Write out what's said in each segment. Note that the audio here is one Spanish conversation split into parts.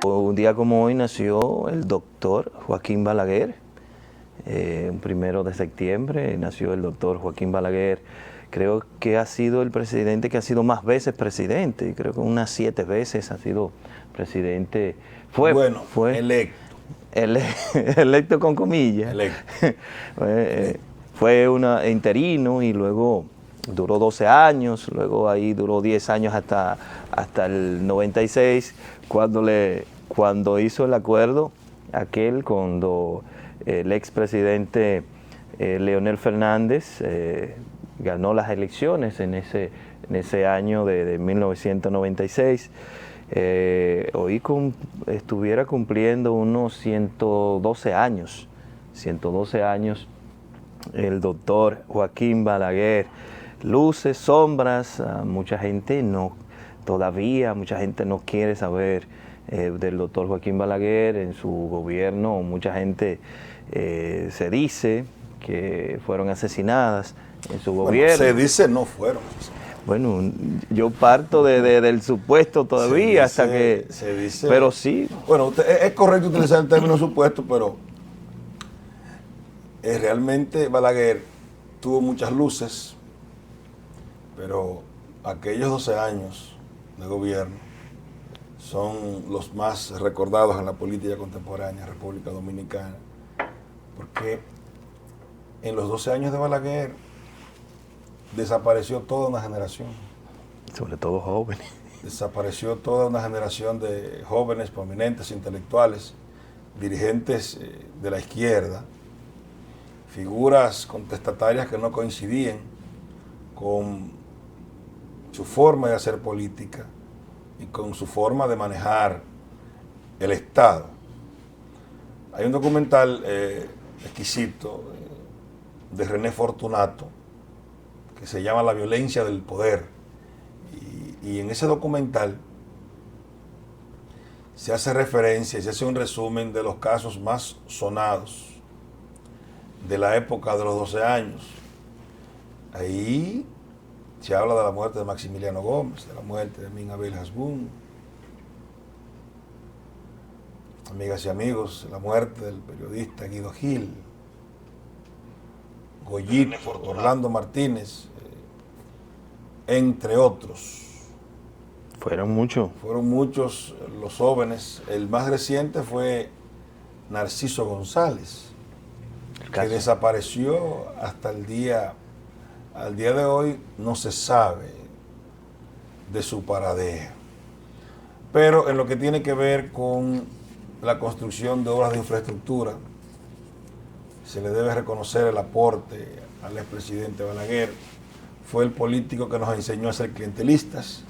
Un día como hoy nació el doctor Joaquín Balaguer, un 1 de septiembre nació el doctor Joaquín Balaguer. Creo que ha sido el presidente que ha sido más veces presidente, creo que unas 7 veces ha sido presidente. Fue electo. Electo con comillas. Electo. Fue interino y luego duró 12 años, luego ahí duró 10 años hasta el 96, cuando hizo el acuerdo cuando el expresidente Leonel Fernández ganó las elecciones en ese año de 1996. Hoy estuviera cumpliendo unos 112 años el doctor Joaquín Balaguer. Luces, sombras, mucha gente no quiere saber del doctor Joaquín Balaguer en su gobierno. Mucha gente se dice que fueron asesinadas en su gobierno. Se dice no fueron. Bueno, yo parto del supuesto todavía hasta que... Se dice... Pero sí. Bueno, es correcto utilizar el término supuesto, pero realmente Balaguer tuvo muchas luces, pero aquellos 12 años de gobierno son los más recordados en la política contemporánea de República Dominicana, porque en los 12 años de Balaguer desapareció toda una generación. Sobre todo jóvenes. Desapareció toda una generación de jóvenes, prominentes, intelectuales, dirigentes de la izquierda, figuras contestatarias que no coincidían con su forma de hacer política y con su forma de manejar el Estado. Hay un documental exquisito de René Fortunato que se llama La violencia del poder, y en ese documental se hace referencia, se hace un resumen de los casos más sonados de la época de los 12 años. Ahí se habla de la muerte de Maximiliano Gómez, de la muerte de Min Abel Hasbún. Amigas y amigos, la muerte del periodista Guido Gil, Goyito, Orlando Martínez, entre otros. Fueron muchos. Fueron muchos los jóvenes. El más reciente fue Narciso González, que desapareció hasta al día de hoy. No se sabe de su paradero. Pero en lo que tiene que ver con la construcción de obras de infraestructura, se le debe reconocer el aporte al expresidente Balaguer. Fue el político que nos enseñó a ser clientelistas.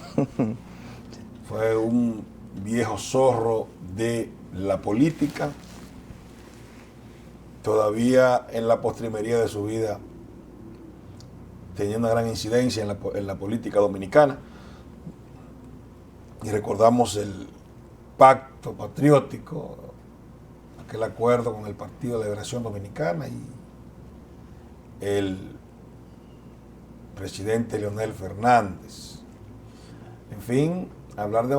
Fue un viejo zorro de la política. Todavía en la postrimería de su vida tenía una gran incidencia en la política dominicana. Y recordamos el pacto patriótico, aquel acuerdo con el Partido de Liberación Dominicana y el presidente Leonel Fernández. En fin, para hablar de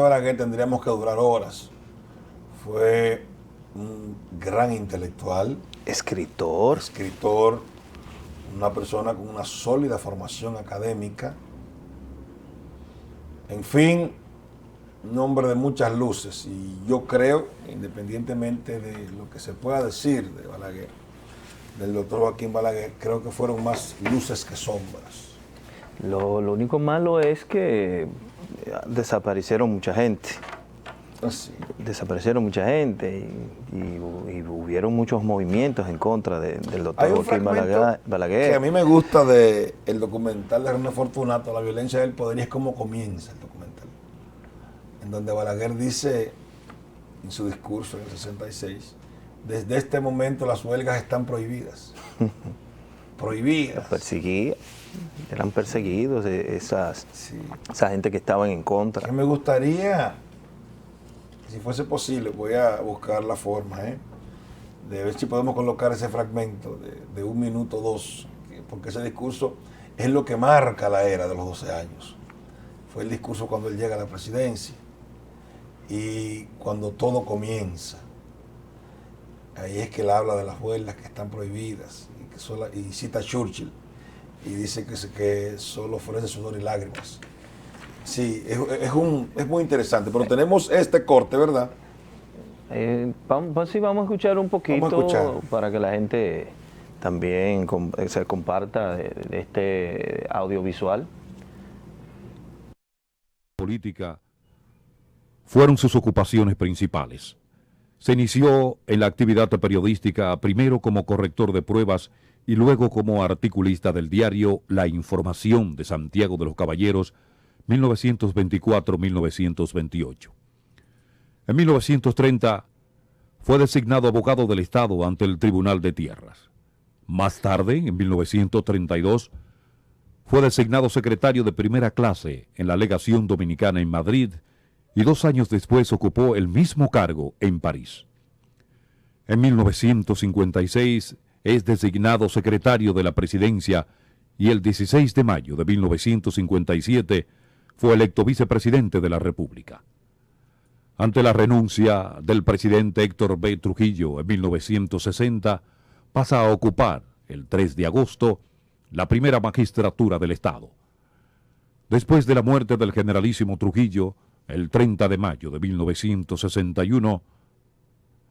Balaguer tendríamos que durar horas. Fue un gran intelectual. Escritor, una persona con una sólida formación académica. En fin, un hombre de muchas luces, y yo creo, independientemente de lo que se pueda decir de Balaguer, del doctor Joaquín Balaguer, creo que fueron más luces que sombras. Lo único malo es que desaparecieron mucha gente. Así. Desaparecieron mucha gente y hubieron muchos movimientos en contra del doctor Joaquín Balaguer. Que a mí me gusta del documental de René Fortunato, La violencia del poder, y es como comienza el documental, en donde Balaguer dice en su discurso en el 66: desde este momento las huelgas están prohibidas. Prohibidas. Eran perseguidos esa gente que estaban en contra. Que me gustaría, si fuese posible, voy a buscar la forma, de ver si podemos colocar ese fragmento de 1 minuto, 2, porque ese discurso es lo que marca la era de los 12 años. Fue el discurso cuando él llega a la presidencia. y cuando todo comienza. Ahí es que él habla de las huelgas que están prohibidas y cita a Churchill y dice que solo ofrece sudor y lágrimas. Sí, es muy interesante, pero tenemos este corte, ¿verdad? Sí, vamos a escuchar un Vamos a escuchar. poquito para que la gente también se comparta de este audiovisual. Política fueron sus ocupaciones principales. Se inició en la actividad periodística primero como corrector de pruebas y luego como articulista del diario La Información de Santiago de los Caballeros, 1924-1928. En 1930 fue designado abogado del Estado ante el Tribunal de Tierras. Más tarde, en 1932, fue designado secretario de primera clase en la legación dominicana en Madrid y 2 años después ocupó el mismo cargo en París. En 1956 es designado secretario de la presidencia y el 16 de mayo de 1957 fue electo vicepresidente de la República. Ante la renuncia del presidente Héctor B. Trujillo en 1960, pasa a ocupar, el 3 de agosto, la primera magistratura del Estado. Después de la muerte del generalísimo Trujillo, el 30 de mayo de 1961,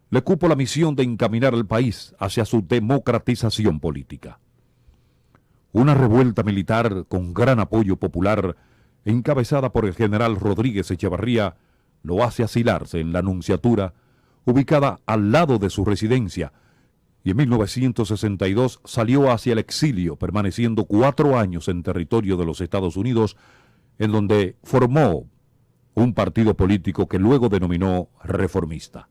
le cupo la misión de encaminar al país hacia su democratización política. Una revuelta militar con gran apoyo popular, encabezada por el general Rodríguez Echevarría, lo hace asilarse en la Nunciatura, ubicada al lado de su residencia, y en 1962 salió hacia el exilio, permaneciendo 4 años en territorio de los Estados Unidos, en donde formó un partido político que luego denominó reformista.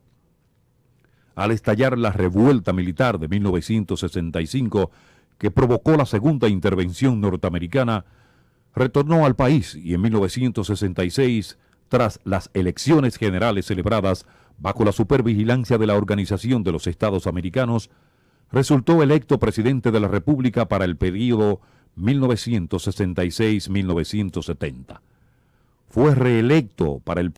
Al estallar la revuelta militar de 1965, que provocó la segunda intervención norteamericana, retornó al país y en 1966, tras las elecciones generales celebradas bajo la supervigilancia de la Organización de los Estados Americanos, resultó electo presidente de la República para el período 1966-1970. Fue reelecto para el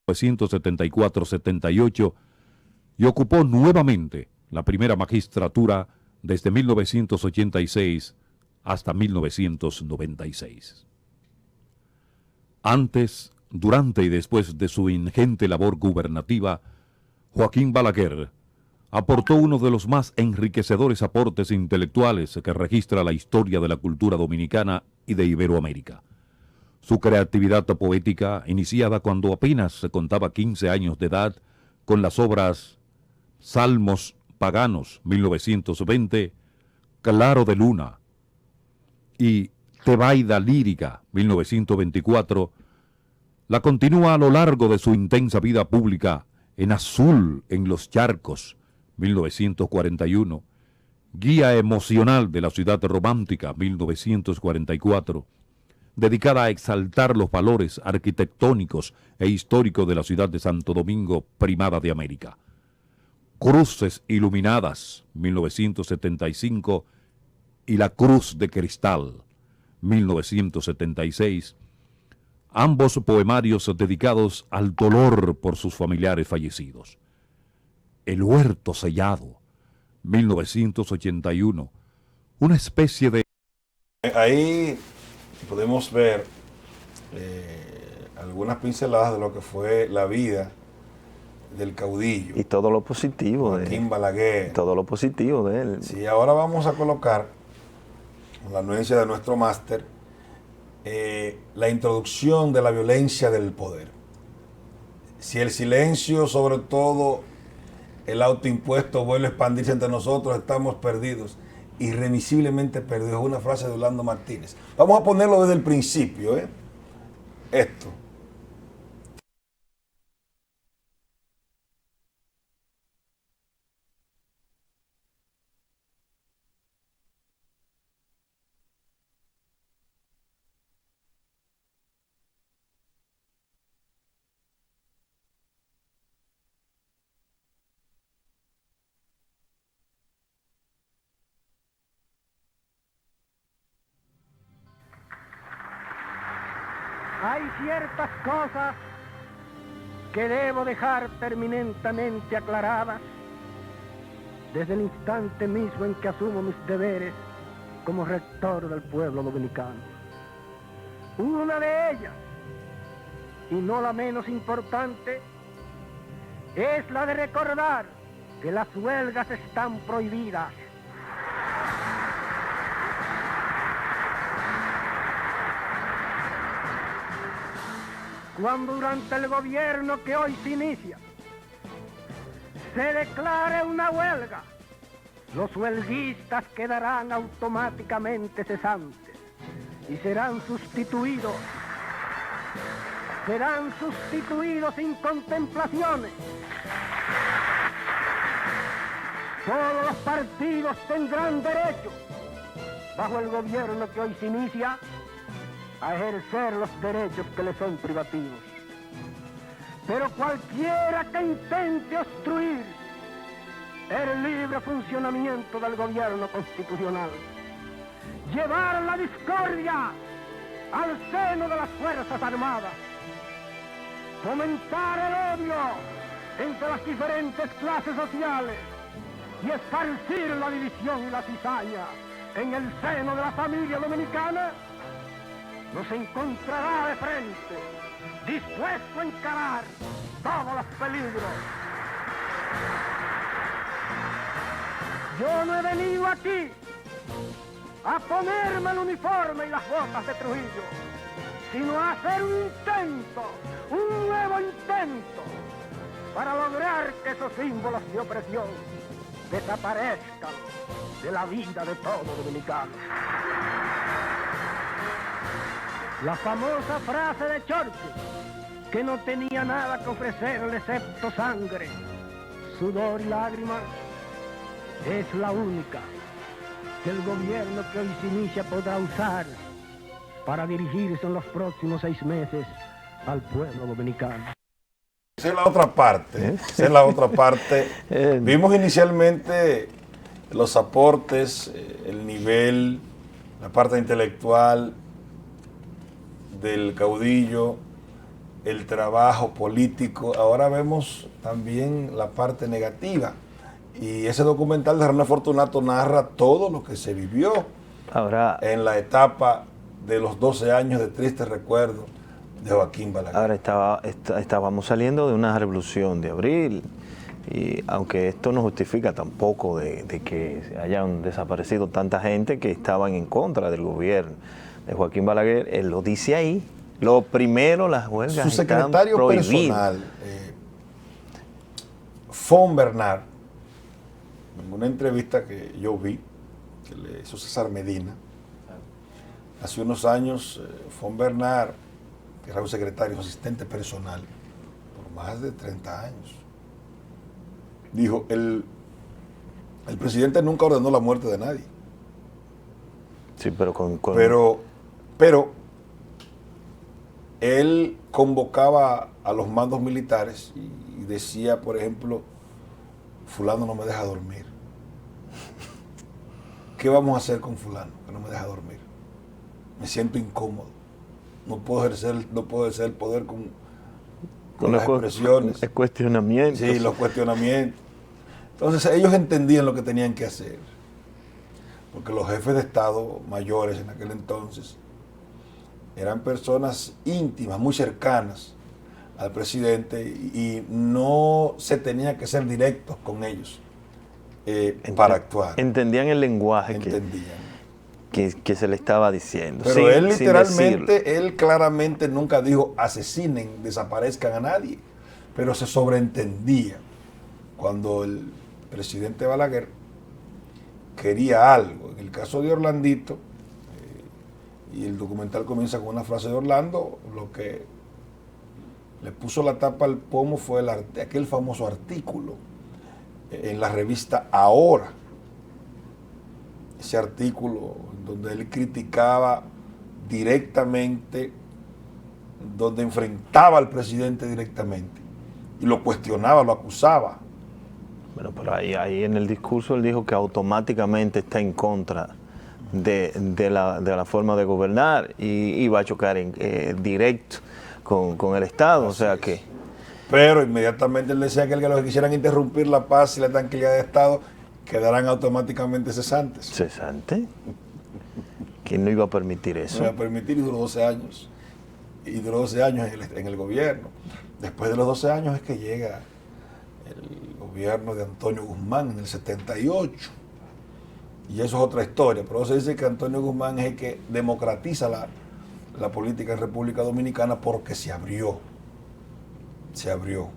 1974-78 y ocupó nuevamente la primera magistratura desde 1986 hasta 1996. Antes, durante y después de su ingente labor gubernativa, Joaquín Balaguer aportó uno de los más enriquecedores aportes intelectuales que registra la historia de la cultura dominicana y de Iberoamérica. Su creatividad poética, iniciada cuando apenas se contaba 15 años de edad, con las obras Salmos Paganos, 1920, Claro de Luna y Tebaida Lírica, 1924, la continúa a lo largo de su intensa vida pública en Azul en los Charcos, 1941, Guía Emocional de la Ciudad Romántica, 1944, dedicada a exaltar los valores arquitectónicos e históricos de la ciudad de Santo Domingo, primada de América. Cruces Iluminadas, 1975, y La Cruz de Cristal, 1976, ambos poemarios dedicados al dolor por sus familiares fallecidos. El Huerto Sellado, 1981, una especie de... Ahí podemos ver algunas pinceladas de lo que fue la vida del caudillo. Y todo lo positivo Joaquín Balaguer. Todo lo positivo de él. Sí, ahora vamos a colocar, con la anuencia de nuestro máster, la introducción de la violencia del poder. Si el silencio, sobre todo el autoimpuesto, vuelve a expandirse entre nosotros, estamos perdidos, irremisiblemente perdidos. Es una frase de Orlando Martínez. Vamos a ponerlo desde el principio, Esto. Hay ciertas cosas que debo dejar terminantemente aclaradas desde el instante mismo en que asumo mis deberes como rector del pueblo dominicano. Una de ellas, y no la menos importante, es la de recordar que las huelgas están prohibidas. Cuando durante el gobierno que hoy se inicia se declare una huelga, los huelguistas quedarán automáticamente cesantes y serán sustituidos sin contemplaciones. Todos los partidos tendrán derecho, bajo el gobierno que hoy se inicia, a ejercer los derechos que les son privativos. Pero cualquiera que intente obstruir el libre funcionamiento del gobierno constitucional, llevar la discordia al seno de las Fuerzas Armadas, fomentar el odio entre las diferentes clases sociales y esparcir la división y la cizaña en el seno de la familia dominicana, nos encontrará de frente, dispuesto a encarar todos los peligros. Yo no he venido aquí a ponerme el uniforme y las botas de Trujillo, sino a hacer un nuevo intento, para lograr que esos símbolos de opresión desaparezcan de la vida de todo dominicano. La famosa frase de Churchill, que no tenía nada que ofrecerle excepto sangre, sudor y lágrimas, es la única que el gobierno que hoy se inicia podrá usar para dirigirse en los próximos 6 meses al pueblo dominicano. Esa es la otra parte. Esa es la otra parte. Vimos inicialmente los aportes, el nivel, la parte intelectual del caudillo, el trabajo político. Ahora vemos también la parte negativa. Y ese documental de René Fortunato narra todo lo que se vivió ahora en la etapa de los 12 años de triste recuerdo de Joaquín Balaguer. Ahora estábamos saliendo de una revolución de abril, y aunque esto no justifica tampoco de que hayan desaparecido tanta gente que estaban en contra del gobierno de Joaquín Balaguer, él lo dice ahí. Lo primero, las huelgas su secretario están prohibidas. personal, Fon Bernard, en una entrevista que yo vi, que le hizo César Medina, hace unos años, Fon Bernard, que era un secretario, asistente personal, por más de 30 años, dijo, el presidente nunca ordenó la muerte de nadie. Sí, pero Pero él convocaba a los mandos militares y decía, por ejemplo, fulano no me deja dormir. ¿Qué vamos a hacer con fulano que no me deja dormir? Me siento incómodo. No puedo ejercer el poder con las expresiones. El cuestionamiento. Sí, los cuestionamientos. Entonces ellos entendían lo que tenían que hacer. Porque los jefes de Estado mayores en aquel entonces eran personas íntimas, muy cercanas al presidente, y no se tenía que ser directos con ellos para actuar. Entendían el lenguaje que se le estaba diciendo. Pero él literalmente, él claramente nunca dijo asesinen, desaparezcan a nadie, pero se sobreentendía cuando el presidente Balaguer quería algo. En el caso de Orlandito, y el documental comienza con una frase de Orlando, lo que le puso la tapa al pomo fue aquel famoso artículo en la revista Ahora. Ese artículo donde él criticaba directamente, donde enfrentaba al presidente directamente y lo cuestionaba, lo acusaba. Bueno, pero ahí en el discurso él dijo que automáticamente está en contra de la forma de gobernar y iba a chocar directo con el Estado. O sea que... Pero inmediatamente él decía que los que quisieran interrumpir la paz y la tranquilidad del Estado quedarán automáticamente cesantes. ¿Cesante? ¿Quién no iba a permitir eso? No iba a permitir, y duró 12 años. Y duró 12 años en el gobierno. Después de los 12 años es que llega el gobierno de Antonio Guzmán en el 78. Y eso es otra historia. Pero se dice que Antonio Guzmán es el que democratiza la política en República Dominicana porque se abrió. Se abrió.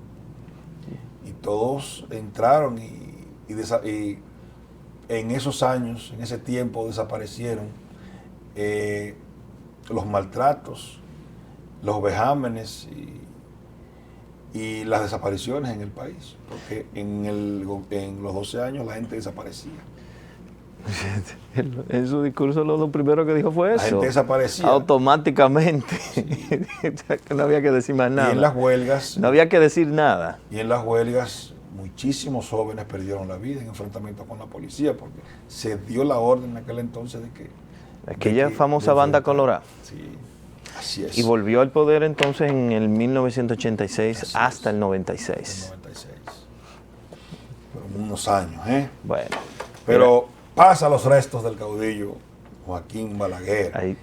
Y todos entraron y en esos años, en ese tiempo, desaparecieron los maltratos, los vejámenes y las desapariciones en el país. Porque en los 12 años la gente desaparecía. En su discurso lo primero que dijo fue eso. La gente desaparecía. Automáticamente. Sí. No había que decir más nada. Y en las huelgas. No había que decir nada. Y en las huelgas muchísimos jóvenes perdieron la vida en enfrentamientos con la policía porque se dio la orden en aquel entonces de que... Aquella famosa banda colorada. Sí, así es. Y volvió al poder entonces en el 1986 hasta el 96. El 96. Fueron unos años, ¿eh? Bueno. Pero pasa los restos del caudillo Joaquín Balaguer. Ahí.